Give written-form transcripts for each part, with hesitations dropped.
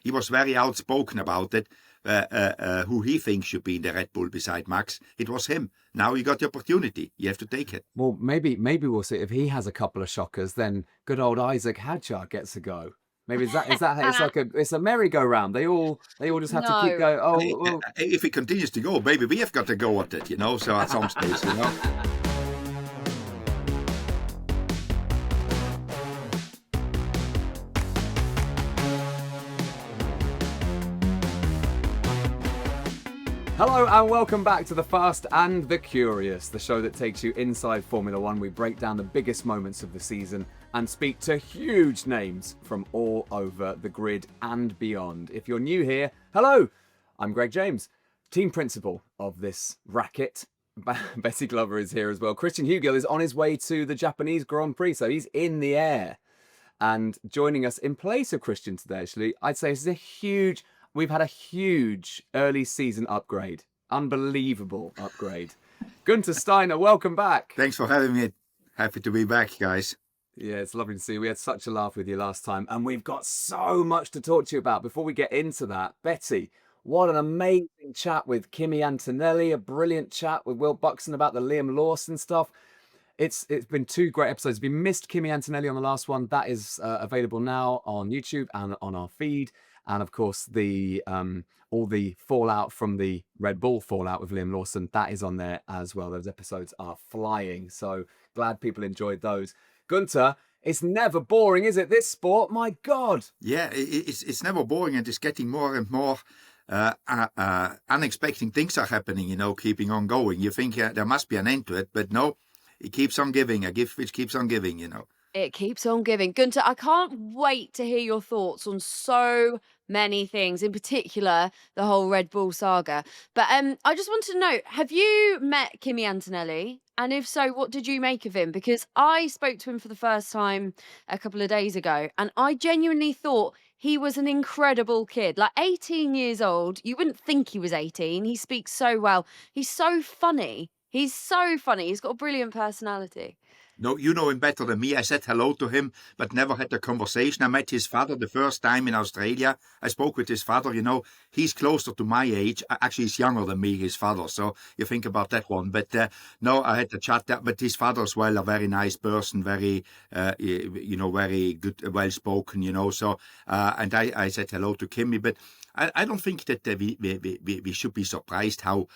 he was very outspoken about it. Who he thinks should be in the Red Bull beside Max. It was him. Now you got the opportunity. You have to take it. Well, maybe we'll see. If he has a couple of shockers, then good old Isaac Hadjar gets a go. Maybe is that it's a merry-go-round. They all just have to keep going. Oh, well. If it continues to go, maybe we have got to go at it, so at some stage, Hello and welcome back to The Fast and the Curious, the show that takes you inside Formula One. We break down the biggest moments of the season and speak to huge names from all over the grid and beyond. If you're new here, hello, I'm Greg James, team principal of this racket. Betty Glover is here as well. Christian Hugill is on his way to the Japanese Grand Prix, so he's in the air. And joining us in place of Christian today, actually, I'd say this is we've had a huge early season upgrade. Unbelievable upgrade. Gunter Steiner, welcome back. Thanks for having me. Happy to be back, guys. Yeah, it's lovely to see you. We had such a laugh with you last time, and we've got so much to talk to you about. Before we get into that, Betty, what an amazing chat with Kimi Antonelli, a brilliant chat with Will Buxton about the Liam Lawson stuff. It's been two great episodes. If you missed Kimi Antonelli on the last one, that is available now on YouTube and on our feed. And of course, all the fallout from the Red Bull fallout with Liam Lawson, that is on there as well. Those episodes are flying. So glad people enjoyed those. Gunter, it's never boring, is it? This sport, my God. Yeah, it's never boring, and it's getting more and more unexpected things are happening, keeping on going. You think there must be an end to it, but no, it keeps on giving, a gift which keeps on giving, It keeps on giving. Gunter, I can't wait to hear your thoughts on so many things, in particular, the whole Red Bull saga. But I just want to know, have you met Kimi Antonelli? And if so, what did you make of him? Because I spoke to him for the first time a couple of days ago, and I genuinely thought he was an incredible kid. Like 18 years old, you wouldn't think he was 18. He speaks so well. He's so funny. He's got a brilliant personality. No, you know him better than me. I said hello to him, but never had a conversation. I met his father the first time in Australia. I spoke with his father. He's closer to my age. Actually, he's younger than me, his father. So you think about that one. But no, I had a chat there. But his father as well, a very nice person, very, very good, well-spoken, So, and I said hello to Kimi. But I don't think that we should be surprised how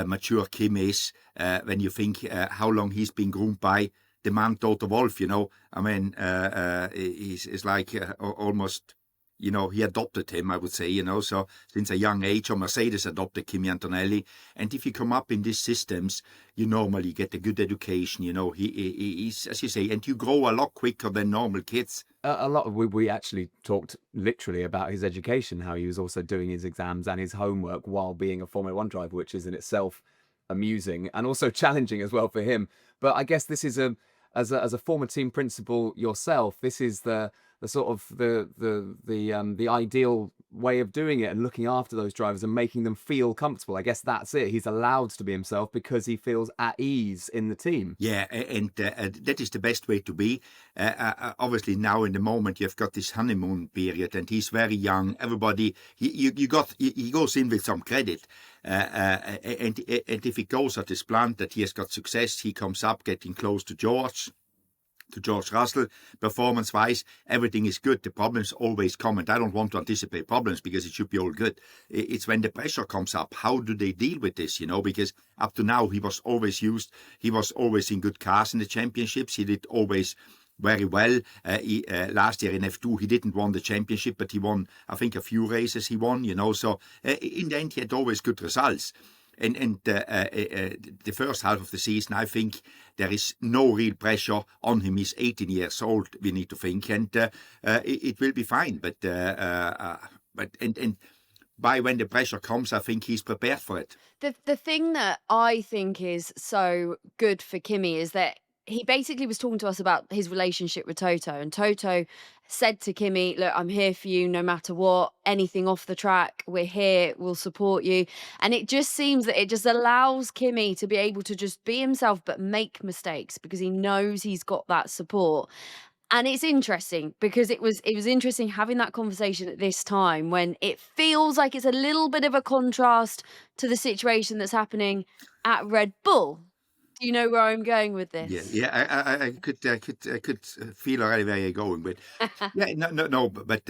mature Kim is when you think how long he's been groomed by the man Toto Wolff, I mean, he's like almost, he adopted him, I would say, so since a young age, or Mercedes adopted Kimi Antonelli. And if you come up in these systems, you normally get a good education, he's, as you say, and you grow a lot quicker than normal kids. We actually talked literally about his education, how he was also doing his exams and his homework while being a Formula One driver, which is in itself amusing and also challenging as well for him. But I guess this is as a former team principal yourself, this is the sort of the ideal way of doing it and looking after those drivers and making them feel comfortable. I guess that's it. He's allowed to be himself because he feels at ease in the team. Yeah, and that is the best way to be. Obviously, now in the moment you've got this honeymoon period, and he's very young. Everybody, he goes in with some credit, and if it goes at this plan that he has got success, he comes up getting close to George Russell, performance-wise, everything is good. The problems always come, and I don't want to anticipate problems because it should be all good. It's when the pressure comes up, how do they deal with this, because up to now he was always in good cars in the championships. He did always very well. Last year in F2, he didn't win the championship, but he won, I think, a few races he won, so in the end he had always good results. And the first half of the season, I think there is no real pressure on him. He's 18 years old, we need to think, and it will be fine. But by when the pressure comes, I think he's prepared for it. The thing that I think is so good for Kimi is that he basically was talking to us about his relationship with Toto, and Toto said to Kimi, look, I'm here for you no matter what, anything off the track, we're here, we'll support you. And it just seems that it just allows Kimi to be able to just be himself but make mistakes because he knows he's got that support. And it's interesting because it was interesting having that conversation at this time when it feels like it's a little bit of a contrast to the situation that's happening at Red Bull. Do you know where I'm going with Yeah, this? yeah, I could feel already where you're going, but yeah, no, but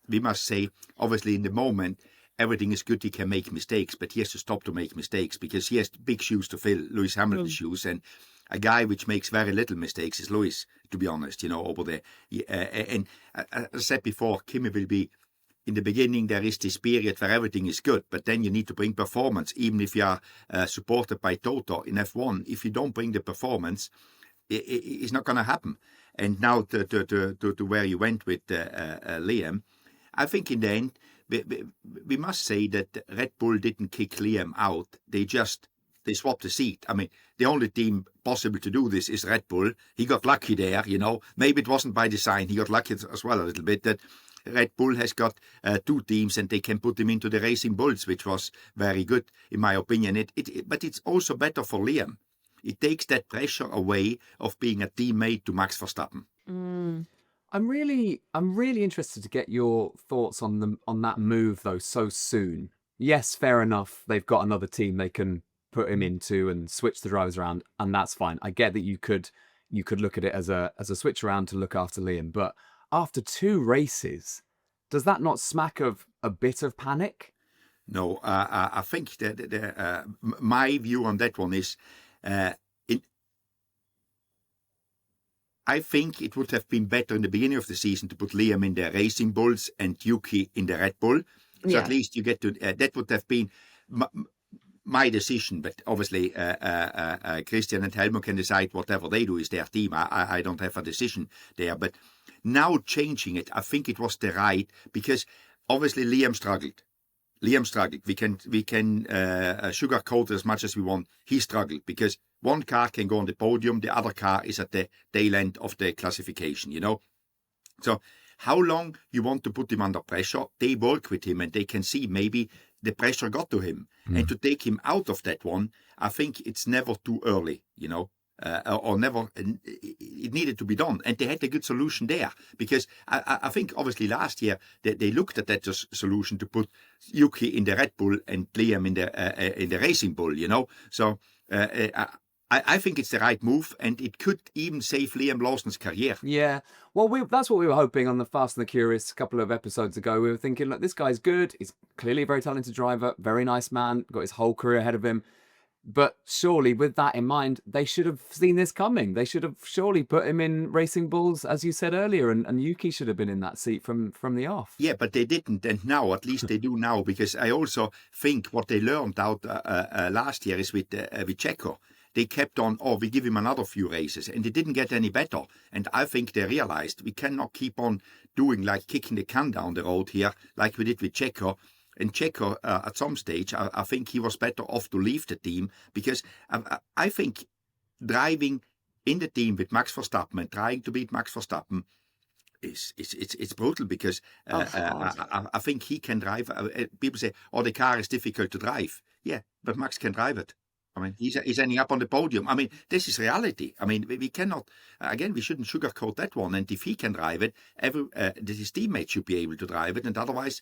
we must say, obviously, in the moment, everything is good. He can make mistakes, but he has to stop to make mistakes because he has big shoes to fill, Lewis Hamilton's shoes, and a guy which makes very little mistakes is Lewis, to be honest, over there. And as I said before, Kimi will be. In the beginning, there is this period where everything is good, but then you need to bring performance. Even if you are supported by Toto in F1, if you don't bring the performance, it's not going to happen. And now to where you went with Liam, I think in the end, we must say that Red Bull didn't kick Liam out. They swapped the seat. I mean, the only team possible to do this is Red Bull. He got lucky there, Maybe it wasn't by design. He got lucky as well a little bit that Red Bull has got two teams and they can put him into the Racing Bulls, which was very good, in my opinion. But it's also better for Liam. It takes that pressure away of being a teammate to Max Verstappen. I'm really interested to get your thoughts on that move though so soon. Yes, fair enough. They've got another team they can put him into and switch the drivers around, and that's fine. I get that you could look at it as a switch around to look after Liam, but after 2 races, does that not smack of a bit of panic? No, I think that my view on that one is, I think it would have been better in the beginning of the season to put Liam in the Racing Bulls and Yuki in the Red Bull. So at least you get to, that would have been my decision, but obviously Christian and Helmut can decide whatever they do is their team. I don't have a decision there, but now changing it, I think it was the right, because obviously Liam struggled. We can sugarcoat it as much as we want. He struggled because one car can go on the podium, the other car is at the tail end of the classification, So how long you want to put him under pressure? They work with him and they can see maybe the pressure got to him. And to take him out of that one, I think it's never too early, or never. It needed to be done, and they had a good solution there because I think obviously last year they looked at that solution to put Yuki in the Red Bull and Liam in the Racing Bull, So I think it's the right move, and it could even save Liam Lawson's career. Yeah, well, that's what we were hoping on the Fast and the Curious a couple of episodes ago. We were thinking, look, this guy's good. He's clearly a very talented driver, very nice man, got his whole career ahead of him. But surely, with that in mind, they should have seen this coming. They should have surely put him in Racing Bulls, as you said earlier, and Yuki should have been in that seat from the off. Yeah, but they didn't, and now, at least they do now, because I also think what they learned out last year is with Checo. They kept on, we give him another few races, and they didn't get any better. And I think they realized we cannot keep on doing like kicking the can down the road here, like we did with Checo. And Checo, at some stage, I think he was better off to leave the team, because I think driving in the team with Max Verstappen and trying to beat Max Verstappen it's brutal, because I think he can drive. People say, the car is difficult to drive. Yeah, but Max can drive it. I mean, he's ending up on the podium. I mean, this is reality. I mean, we cannot, again, we shouldn't sugarcoat that one. And if he can drive it, his teammates should be able to drive it. And otherwise,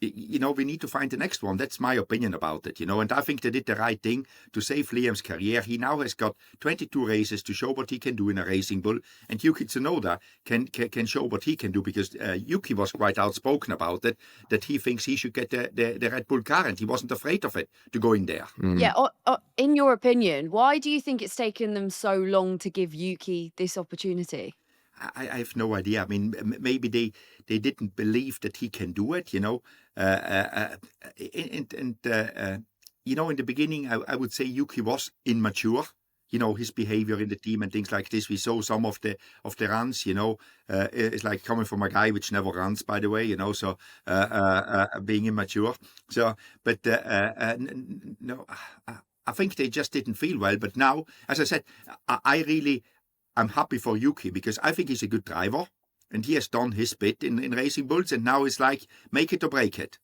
we need to find the next one. That's my opinion about it, And I think they did the right thing to save Liam's career. He now has got 22 races to show what he can do in a Racing Bull. And Yuki Tsunoda can show what he can do, because Yuki was quite outspoken about it, that he thinks he should get the Red Bull car, and he wasn't afraid of it to go in there. Yeah, in your opinion, why do you think it's taken them so long to give Yuki this opportunity? I have no idea. I mean, maybe they didn't believe that he can do it, In the beginning, I would say Yuki was immature. His behavior in the team and things like this. We saw some of the runs. It's like coming from a guy which never runs, by the way. So being immature. So, but no, I think they just didn't feel well. But now, as I said, I'm happy for Yuki, because I think he's a good driver, and he has done his bit in Racing Bulls, and now it's like make it or break it.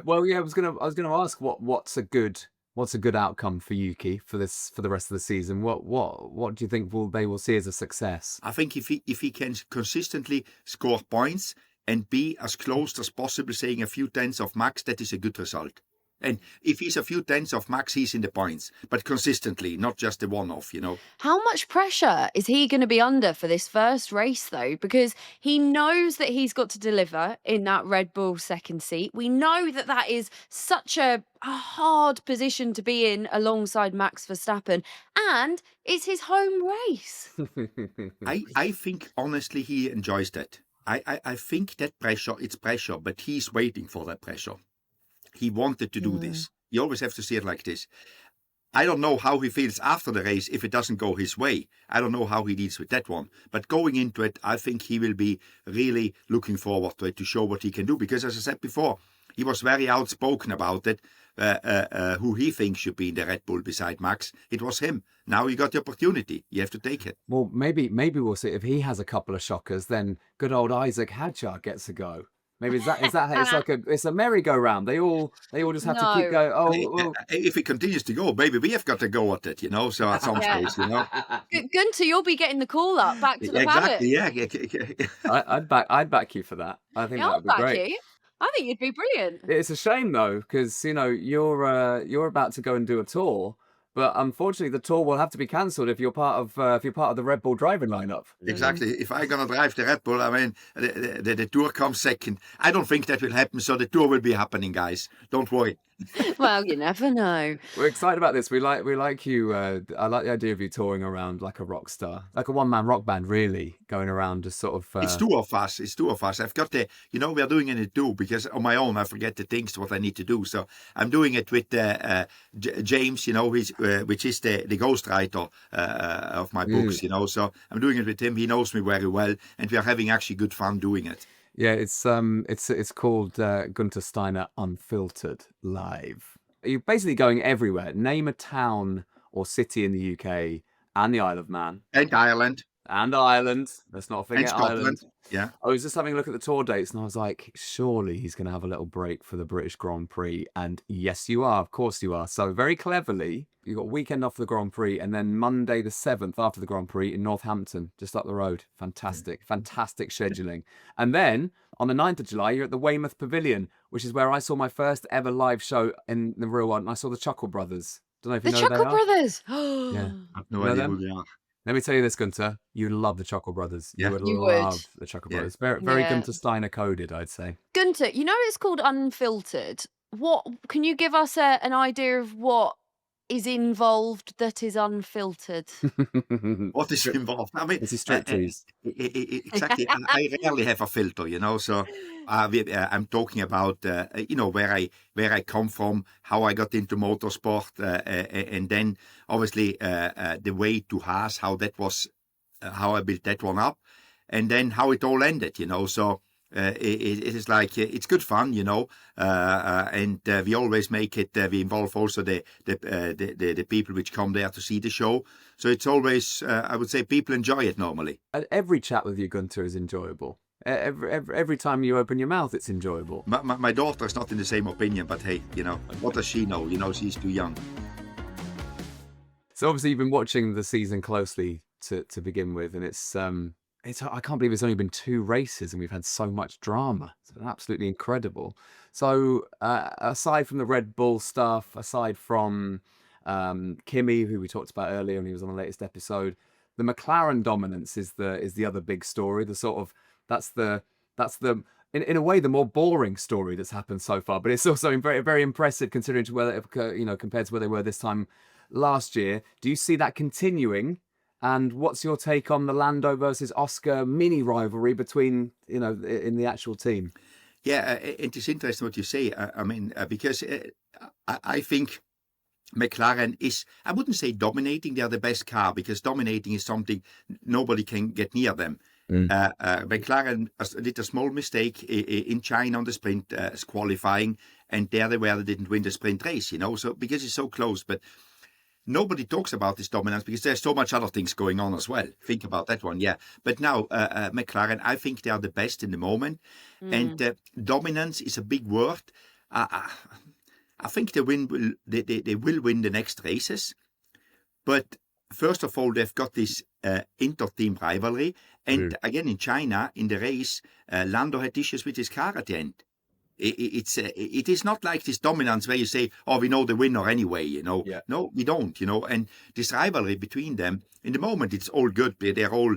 Well, yeah, I was gonna ask what's a good What's a good outcome for Yuki for the rest of the season? What do you think they will see as a success? I think if he can consistently score points and be as close as possible, saying a few tenths of max, that is a good result. And if he's a few tenths of max, he's in the points, but consistently, not just a one-off, How much pressure is he going to be under for this first race, though? Because he knows that he's got to deliver in that Red Bull second seat. We know that that is such a hard position to be in alongside Max Verstappen, and it's his home race. I think, honestly, he enjoys that. I think that pressure, it's pressure, but he's waiting for that pressure. He wanted to do this. You always have to see it like this. I don't know how he feels after the race if it doesn't go his way. I don't know how he deals with that one. But going into it, I think he will be really looking forward to it, to show what he can do. Because as I said before, he was very outspoken about it, who he thinks should be in the Red Bull beside Max. It was him. Now you got the opportunity. You have to take it. Well, maybe we'll see if he has a couple of shockers, then good old Isaac Hadjar gets a go. Maybe is that it's a merry-go-round. They all just have to keep going. Oh, well. If it continues to go, maybe we have got to go at it, So at some stage, Gunter, you'll be getting the call up back to the paddock. Exactly. Yeah. I'd back you for that. I think that would be great. You. I think you'd be brilliant. It's a shame though, because you're about to go and do a tour. But unfortunately, the tour will have to be cancelled if you're part of the Red Bull driving lineup. Exactly. If I'm gonna drive the Red Bull, I mean, the tour comes second. I don't think that will happen. So the tour will be happening, guys. Don't worry. Well, you never know. We're excited about this. We like you. I like the idea of you touring around like a rock star, like a one-man rock band, really, going around just sort of. It's two of us. I've got we are doing it too, because on my own I forget the things what I need to do. So I'm doing it with James, which is the ghostwriter of my books, So I'm doing it with him. He knows me very well, and we are having actually good fun doing it. Yeah, it's called Gunter Steiner Unfiltered Live. You're basically going everywhere. Name a town or city in the UK and the Isle of Man. And Ireland. Let's not forget Ireland. Yeah. I was just having a look at the tour dates and I was like, surely he's going to have a little break for the British Grand Prix. And yes, you are. Of course you are. So very cleverly, you got a weekend off the Grand Prix and then Monday the 7th after the Grand Prix in Northampton, just up the road. Fantastic scheduling. And then on the 9th of July, you're at the Weymouth Pavilion, which is where I saw my first ever live show in the real one. And I saw the Chuckle Brothers. Don't know if you know who they are. The Chuckle Brothers. Yeah. I have no idea who they are. Let me tell you this, Gunter. You love the Chuckle Brothers. Yeah. You would love the Chuckle Brothers. Very Gunter Steiner coded, I'd say. Gunter, it's called Unfiltered. What can you give us an idea of what is involved that is unfiltered? What is involved? I mean, it's striptease. Exactly. I rarely have a filter, So I'm talking about where I come from, how I got into motorsport, and then obviously the way to Haas, how that was, how I built that one up, and then how it all ended, So. It is like it's good fun, and we always make it. We involve also the people which come there to see the show. So it's always, I would say, people enjoy it normally. Every chat with you, Gunter, is enjoyable. Every time you open your mouth, it's enjoyable. My daughter is not in the same opinion, but hey, what does she know? She's too young. So obviously, you've been watching the season closely to begin with, and it's I can't believe it's only been 2 races and we've had so much drama. It's absolutely incredible. So aside from the Red Bull stuff, aside from Kimi, who we talked about earlier and he was on the latest episode, the McLaren dominance is the other big story. The sort of that's the in a way the more boring story that's happened so far, but it's also very, very impressive considering to whether compared to where they were this time last year. Do you see that continuing? And what's your take on the Lando versus Oscar mini rivalry between, in the actual team? Yeah, it is interesting what you say. Because I think McLaren is, I wouldn't say dominating. They are the best car because dominating is something nobody can get near them. McLaren did a small mistake in China on the sprint qualifying, and there they didn't win the sprint race, so because it's so close. But nobody talks about this dominance because there's so much other things going on as well. Think about that one, yeah. But now, McLaren, I think they are the best in the moment. And dominance is a big word. I think they will win the next races. But first of all, they've got this inter-team rivalry. And again, in China, in the race, Lando had issues with his car at the end. It is not like this dominance where you say, oh, we know the winner anyway, Yeah. No, we don't, and this rivalry between them, in the moment, it's all good. They're all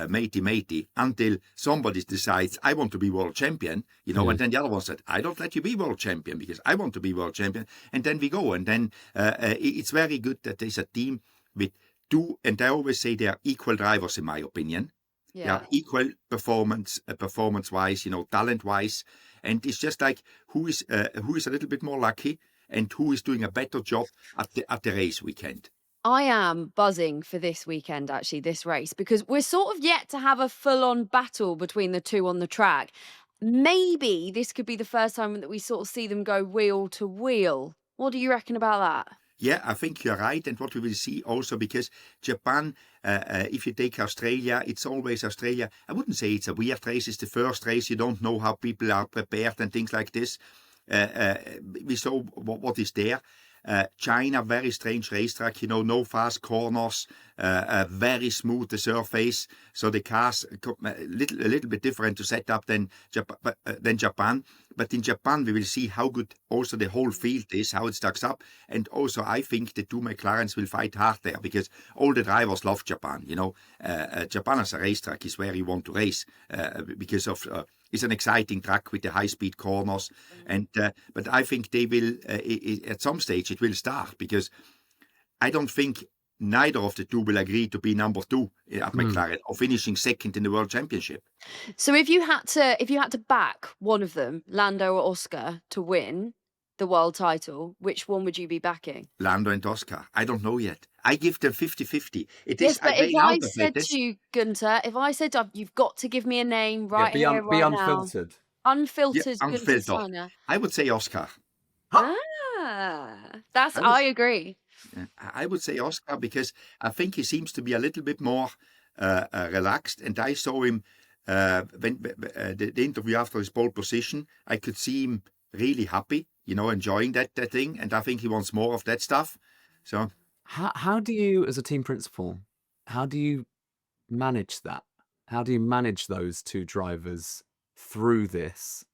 matey until somebody decides, I want to be world champion, and then the other one said, I don't let you be world champion because I want to be world champion. And then we go. And then it's very good that there's a team with two, and I always say they are equal drivers, in my opinion. Yeah. They are equal performance-wise, talent-wise. And it's just like who is a little bit more lucky and who is doing a better job at the race weekend. I am buzzing for this weekend, actually, this race, because we're sort of yet to have a full-on battle between the two on the track. Maybe this could be the first time that we sort of see them go wheel to wheel. What do you reckon about that? Yeah, I think you're right. And what we will see also, because Japan, if you take Australia, it's always Australia. I wouldn't say it's a weird race. It's the first race. You don't know how people are prepared and things like this. We saw what is there. China, very strange racetrack, no fast corners, very smooth the surface. So the cars a little bit different to set up than Japan. But in Japan, we will see how good also the whole field is, how it stacks up. And also, I think the two McLarens will fight hard there because all the drivers love Japan. Japan as a racetrack is where you want to race because of it's an exciting track with the high-speed corners. And but I think they will at some stage it will start because I don't think neither of the two will agree to be number two at McLaren or finishing second in the World Championship. So if you had to back one of them, Lando or Oscar, to win the world title, which one would you be backing? Lando and Oscar. I don't know yet. I give them 50-50. Yes, but if I said to you, Gunter, you've got to give me a name right here, right be now. unfiltered. Unfiltered Yeah, Gunter Steiner. I would say Oscar. I agree. I would say Oscar because I think he seems to be a little bit more relaxed. And I saw him when the interview after his pole position. I could see him really happy, enjoying that thing. And I think he wants more of that stuff. So, how do you, as a team principal, how do you manage that? How do you manage those two drivers through this?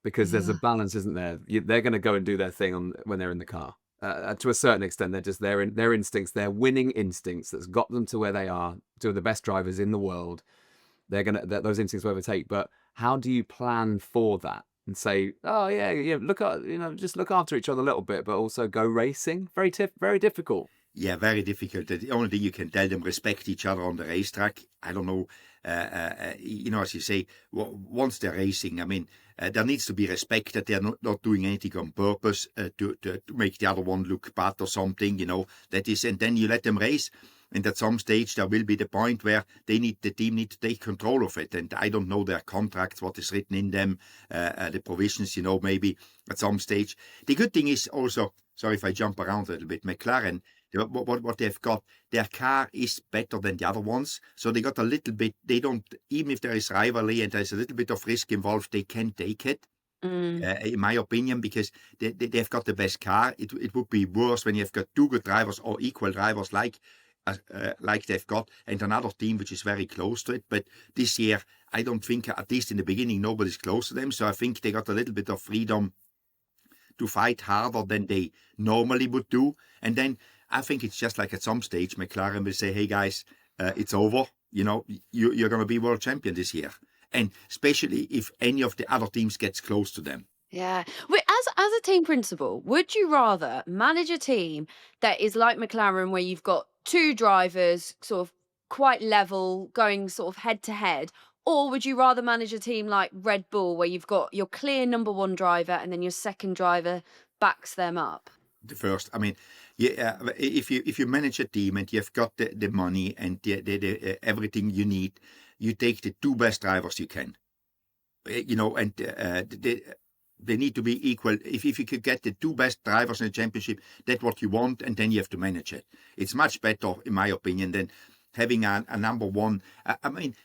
Because there's a balance, isn't there? They're going to go and do their thing when they're in the car. To a certain extent, they're just their instincts, their winning instincts that's got them to where they are, two of the best drivers in the world. Those instincts will overtake. But how do you plan for that and say, oh yeah, just look after each other a little bit, but also go racing? Very difficult. Yeah, very difficult. The only thing you can tell them, respect each other on the racetrack. I don't know, as you say, once they're racing, I mean, there needs to be respect that they're not doing anything on purpose to make the other one look bad or something, that is, and then you let them race. And at some stage, there will be the point where the team need to take control of it. And I don't know their contracts, what is written in them, the provisions, maybe at some stage. The good thing is also, sorry if I jump around a little bit, McLaren, what they've got, their car is better than the other ones. So they got a little bit, they don't, even if there is rivalry and there's a little bit of risk involved, they can take it. In my opinion, because they've got the best car. It would be worse when you've got two good drivers or equal drivers like they've got, and another team which is very close to it. But this year, I don't think, at least in the beginning, nobody's close to them. So I think they got a little bit of freedom to fight harder than they normally would do. And then I think it's just like at some stage, McLaren will say, hey guys, it's over. You're going to be world champion this year. And especially if any of the other teams gets close to them. Yeah. As a team principal, would you rather manage a team that is like McLaren, where you've got two drivers sort of quite level going sort of head to head, or would you rather manage a team like Red Bull, where you've got your clear number one driver and then your second driver backs them up? The first, I mean, yeah, if you manage a team and you've got the money and the everything you need, you take the two best drivers you can, and they need to be equal. If you could get the two best drivers in the championship, that's what you want, and then you have to manage it. It's much better, in my opinion, than having a number one. I mean,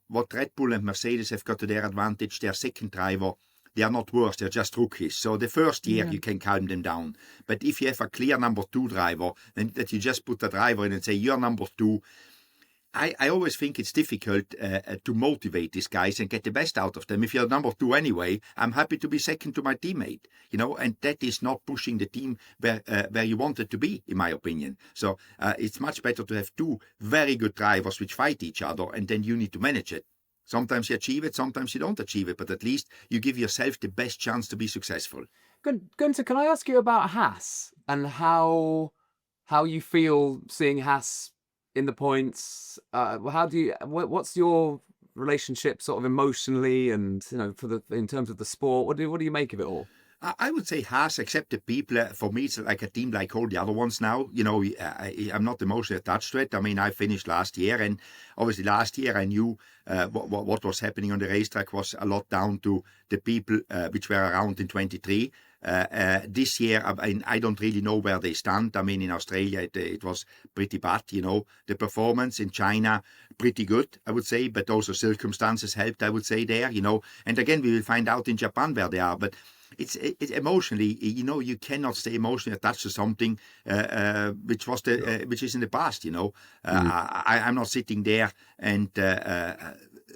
what Red Bull and Mercedes have got to their advantage, their second driver they are not worse, they're just rookies. So the first year you can calm them down. But if you have a clear number 2 driver, then that you just put the driver in and say, you're number 2, I always think it's difficult to motivate these guys and get the best out of them. If you're number 2 anyway, I'm happy to be second to my teammate, and that is not pushing the team where you want it to be, in my opinion. So it's much better to have 2 very good drivers which fight each other, and then you need to manage it. Sometimes you achieve it, sometimes you don't achieve it, but at least you give yourself the best chance to be successful. Gunther, can I ask you about Haas and how you feel seeing Haas in the points? What's your relationship sort of emotionally and in terms of the sport? What do you make of it all? I would say Haas, except the people, for me, it's like a team like all the other ones now. I'm not emotionally attached to it. I mean, I finished last year, and obviously last year I knew what was happening on the racetrack was a lot down to the people which were around in 23. This year, I don't really know where they stand. I mean, in Australia, it was pretty bad, the performance. In China, pretty good, I would say, but also circumstances helped, I would say, there, And again, we will find out in Japan where they are, but it's emotionally, you cannot stay emotionally attached to something which is in the past, I'm not sitting there and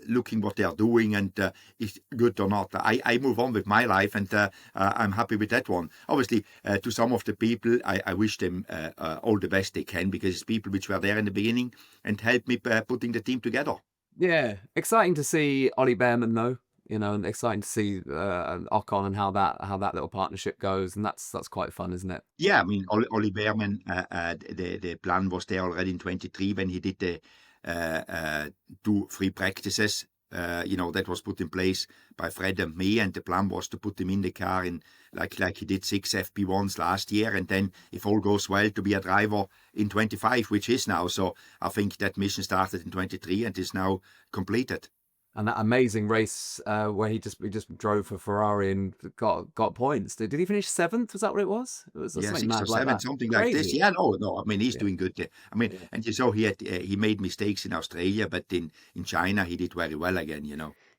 looking what they are doing and if good or not. I move on with my life, and I'm happy with that one. Obviously, to some of the people, I wish them all the best they can, because it's people which were there in the beginning and helped me putting the team together. Yeah, exciting to see Ollie Bearman though. And exciting to see Ocon and how that little partnership goes, and that's quite fun, isn't it? Yeah, I mean, Ollie Bearman, the plan was there already in 23 when he did the 2 free practices. That was put in place by Fred and me, and the plan was to put him in the car in like he did 6 FP1s last year, and then if all goes well, to be a driver in 25, which is now. So I think that mission started in 23 and is now completed. And that amazing race where he just drove for Ferrari and got points. Did he finish 7th? Was that what it was? It was 6 or 7, something like this. Yeah, no. I mean, he's doing good. I mean, and you saw he made mistakes in Australia, but in China he did very well again.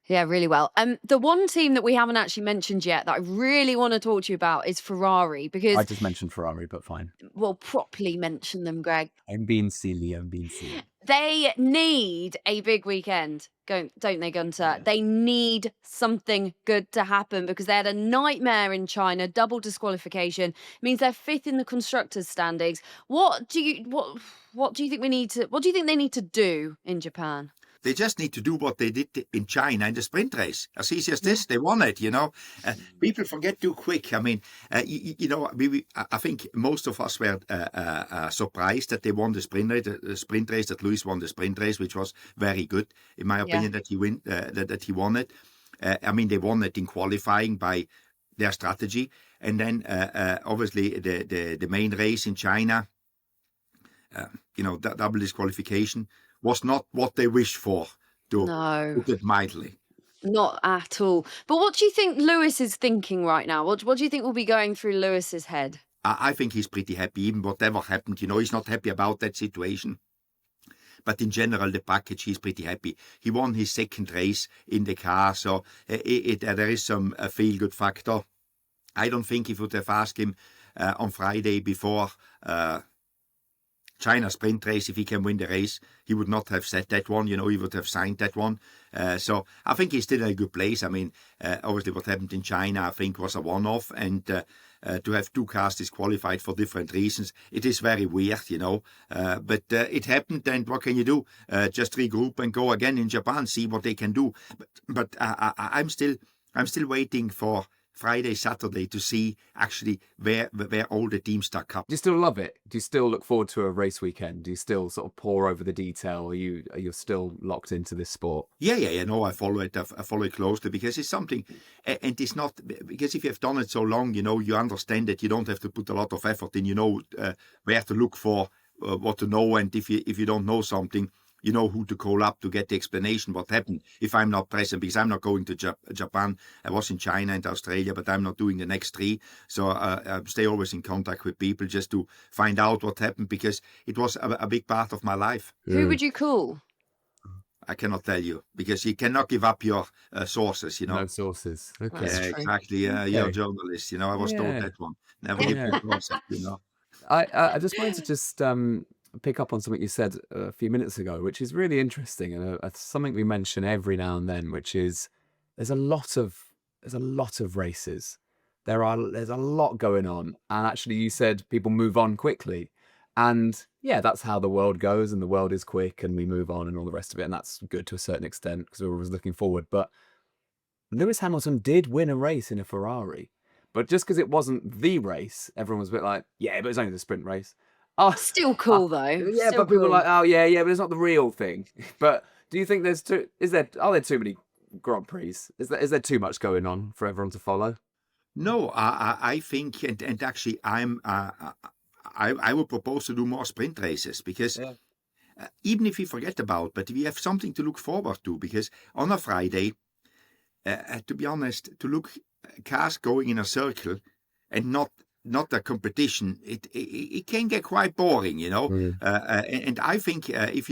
Yeah, really well. The one team that we haven't actually mentioned yet that I really want to talk to you about is Ferrari, because I just mentioned Ferrari, but fine. We'll properly mention them, Greg. I'm being silly. They need a big weekend, don't they, Gunter? Yeah. They need something good to happen, because they had a nightmare in China, double disqualification. It means they're 5th in the constructors' standings. What do you think they need to do in Japan? They just need to do what they did in China in the sprint race. As easy as this, they won it, People forget too quick. I mean, I think most of us were surprised that they won the sprint race, that Lewis won the sprint race, which was very good, in my opinion, that he won it. I mean, they won it in qualifying by their strategy. And then, obviously, the main race in China, that double disqualification, was not what they wished for, to put it mildly. Not at all. But what do you think Lewis is thinking right now? What do you think will be going through Lewis's head? I think he's pretty happy, even whatever happened. He's not happy about that situation. But in general, the package, he's pretty happy. He won his 2nd race in the car, so there is some feel-good factor. I don't think if you would have asked him on Friday before China sprint race, if he can win the race, he would not have said that one. He would have signed that one. So I think he's still in a good place. I mean, obviously what happened in China, I think, was a one-off, and to have 2 cars disqualified for different reasons, it is very weird, but it happened, and what can you do? Just regroup and go again in Japan, see what they can do. But I'm still waiting for Friday, Saturday to see actually where all the teams stack up. Do you still love it? Do you still look forward to a race weekend? Do you still sort of pore over the detail? Are you still locked into this sport? Yeah. No, I follow it. I follow it closely, because it's something, and it's not, because if you have done it so long, you understand that you don't have to put a lot of effort in. Where to look for, what to know, and if you don't know something, you know who to call up to get the explanation what happened if I'm not present, because I'm not going to Japan. I was in China and Australia, but I'm not doing the next 3. So I stay always in contact with people just to find out what happened, because it was a big part of my life. Who would you call? I cannot tell you because you cannot give up your sources, No sources. Okay. That's Yeah, true. exactly. You're a journalist. I was told Yeah. that one. Never give Yeah. your sources. I just wanted to just pick up on something you said a few minutes ago, which is really interesting, and something we mention every now and then, which is there's a lot of races. There's a lot going on, and actually, you said people move on quickly, and yeah, that's how the world goes, and the world is quick, and we move on, and all the rest of it, and that's good to a certain extent because we're always looking forward. But Lewis Hamilton did win a race in a Ferrari. But just because it wasn't the race, everyone was a bit like, yeah, but it's only the sprint race. Oh, Still cool though. yeah, Still but people cool. are like, oh, yeah, but it's not the real thing. But do you think are there too many Grand Prix? Is there too much going on for everyone to follow? No, I think, and actually, I would propose to do more sprint races because even if we forget about, but we have something to look forward to because on a Friday, to be honest, to look cars going in a circle and not a competition, it can get quite boring, and I think if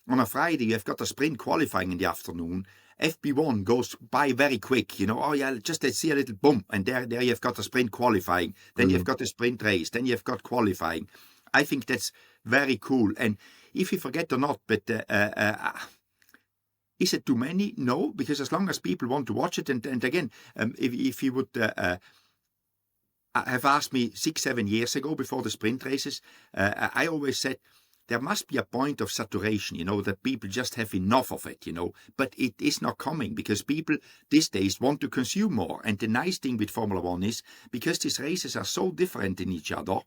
on a Friday you've got a sprint qualifying in the afternoon, FP1 goes by very quick, oh yeah, just let's see a little bump, and there you've got a sprint qualifying, then you've got a sprint race, then you've got qualifying. I think that's very cool, and if you forget or not, but is it too many? No, because as long as people want to watch it, and again, if you would have asked me 6-7 years ago before the sprint races, I always said there must be a point of saturation, that people just have enough of it, but it is not coming because people these days want to consume more. And the nice thing with Formula One is because these races are so different in each other,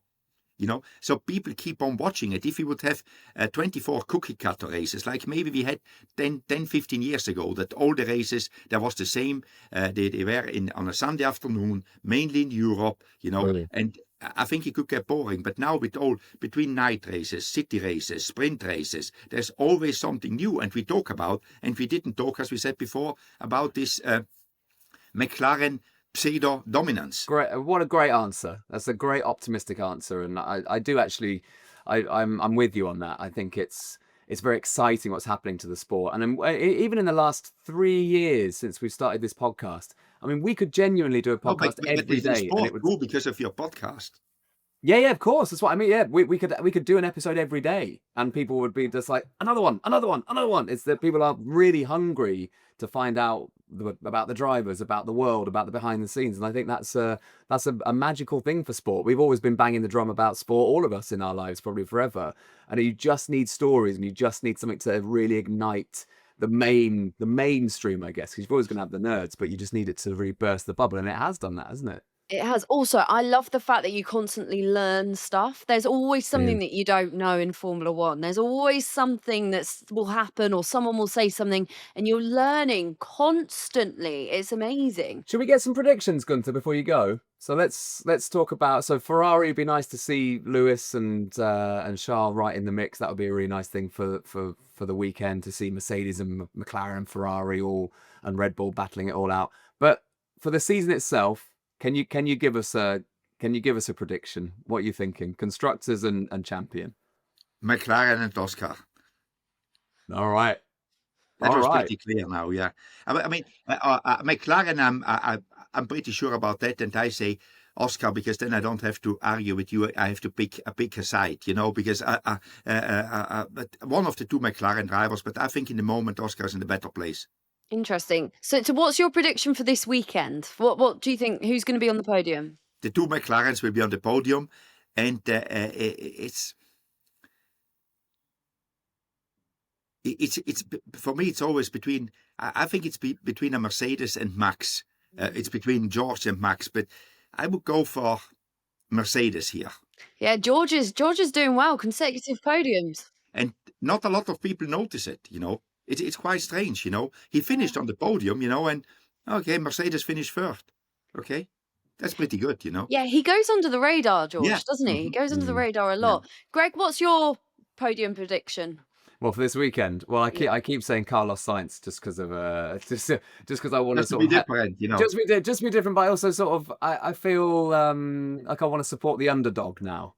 so people keep on watching it. If we would have 24 cookie cutter races, like maybe we had 10-15 years ago, that all the races, there was the same, they were on a Sunday afternoon, mainly in Europe, Really? and I think it could get boring. But now with all, between night races, city races, sprint races, there's always something new. And we talk about, and we didn't talk, as we said before, about this McLaren pseudo dominance. Great! What a great answer. That's a great optimistic answer, and I do actually, I'm with you on that. I think it's very exciting what's happening to the sport, and even in the last 3 years since we started this podcast, I mean, we could genuinely do a podcast every day, and it would cool because of your podcast. Yeah, of course. That's what I mean. Yeah, we could do an episode every day, and people would be just like another one. It's that people are really hungry to find out about the drivers, about the world, about the behind the scenes, and I think that's a magical thing for sport. We've always been banging the drum about sport, all of us in our lives, probably forever. And you just need stories, and you just need something to really ignite the mainstream, I guess. Because you're always going to have the nerds, but you just need it to really burst the bubble, and it has done that, hasn't it? It has. Also, I love the fact that you constantly learn stuff. There's always something that you don't know in Formula One. There's always something that will happen or someone will say something and you're learning constantly. It's amazing. Should we get some predictions, Gunther, before you go? So let's talk about, so Ferrari, it'd be nice to see Lewis and Charles right in the mix. That would be a really nice thing for the weekend, to see Mercedes and McLaren, Ferrari and Red Bull battling it all out. But for the season itself, Can you give us a prediction? What are you thinking? Constructors and champion. McLaren and Oscar. All right. That was pretty clear now. Yeah, I mean McLaren. I'm pretty sure about that, and I say Oscar because then I don't have to argue with you. I have to pick a side, because but one of the two McLaren drivers. But I think in the moment Oscar is in the better place. Interesting. So what's your prediction for this weekend? What do you think? Who's going to be on the podium? The two McLarens will be on the podium, and it's for me. It's always between. I think it's between a Mercedes and Max. It's between George and Max, but I would go for Mercedes here. Yeah, George is doing well, consecutive podiums, and not a lot of people notice it. It's quite strange, He finished on the podium, and okay, Mercedes finished first. Okay, that's pretty good, Yeah, he goes under the radar, George, Yeah. doesn't he? He goes under the radar a Yeah. lot. Greg, what's your podium prediction? Well, for this weekend, I keep saying Carlos Sainz just because of just because I want to Just to sort be of different, just be different, but I also sort of I feel like I want to support the underdog now.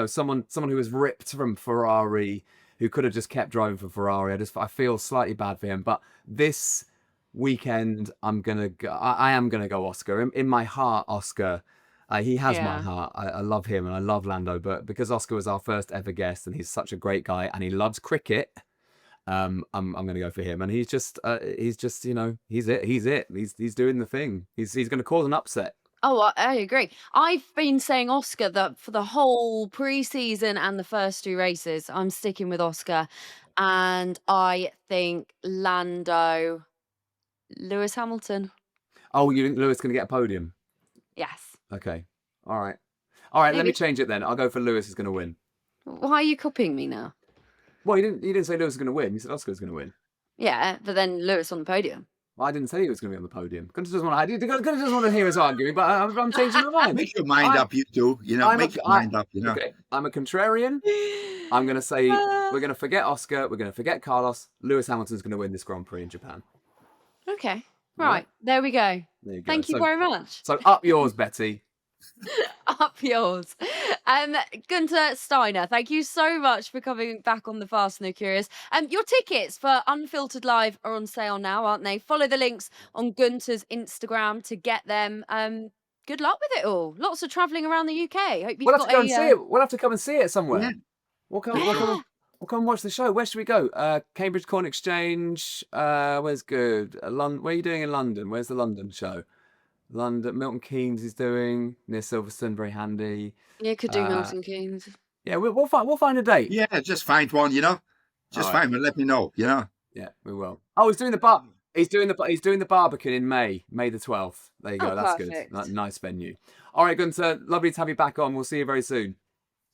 Someone who was ripped from Ferrari who could have just kept driving for Ferrari. I feel slightly bad for him. But this weekend, I am gonna go Oscar. In my heart, Oscar. He has my Yeah. heart. I love him and I love Lando. But because Oscar was our first ever guest and he's such a great guy and he loves cricket, I'm going to go for him. And he's just you know, he's it. He's doing the thing. He's going to cause an upset. Oh, I agree. I've been saying Oscar that for the whole pre-season and the first 2 races. I'm sticking with Oscar, and I think Lando, Lewis Hamilton. Oh, you think Lewis going to get a podium? Yes. Okay. All right. Let me Maybe. change it then. I'll go for Lewis is going to win. Why are you copying me now? Well, you didn't say Lewis was going to win. You said Oscar was going to win. Yeah, but then Lewis on the podium. Well, I didn't say he was going to be on the podium. Gunter doesn't want to hear us arguing, but I'm changing my mind. Make your mind up, you two. You know, make your mind up. You know. Okay, I'm a contrarian. I'm going to say we're going to forget Oscar. We're going to forget Carlos. Lewis Hamilton's going to win this Grand Prix in Japan. Okay. Right. There we go. There you go. Thank you very much. So up yours, Betty. Up yours. Gunter Steiner, thank you so much for coming back on the Fast and the Curious. Your tickets for Unfiltered Live are on sale now, aren't they? Follow the links on Gunter's Instagram to get them. Good luck with it all. Lots of travelling around the UK. Hope you've We'll have got to go and see it. We'll have to come and see it somewhere. Yeah. We'll come and watch the show. Where should we go? Cambridge Corn Exchange. Where's good? Where are you doing in London? Where's the London show? London. Milton Keynes is doing near Silverstone. Very handy. Yeah, could do Milton Keynes. Yeah, we'll find a date. Yeah, just find one. You know, just find one. Let me know. You know. Yeah, we will. Oh, he's doing the bar. He's doing the Barbican in May the 12th. There you go. That's perfect. good. Nice venue. All right, Gunter. Lovely to have you back on. We'll see you very soon.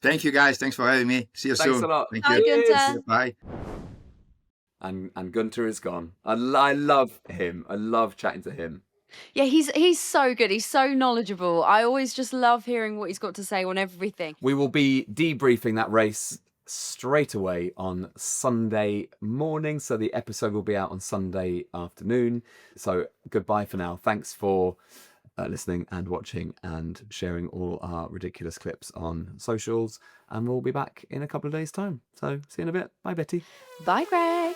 Thank you, guys. Thanks for having me. See you soon. Thanks a lot. Thank Bye, you. Gunter. Bye. And Gunter is gone. I love him. I love chatting to him. Yeah, he's so good. He's so knowledgeable. I always just love hearing what he's got to say on everything. We will be debriefing that race straight away on Sunday morning. So the episode will be out on Sunday afternoon. So goodbye for now. Thanks for listening and watching and sharing all our ridiculous clips on socials. And we'll be back in a couple of days' time. So see you in a bit. Bye, Betty. Bye, Greg.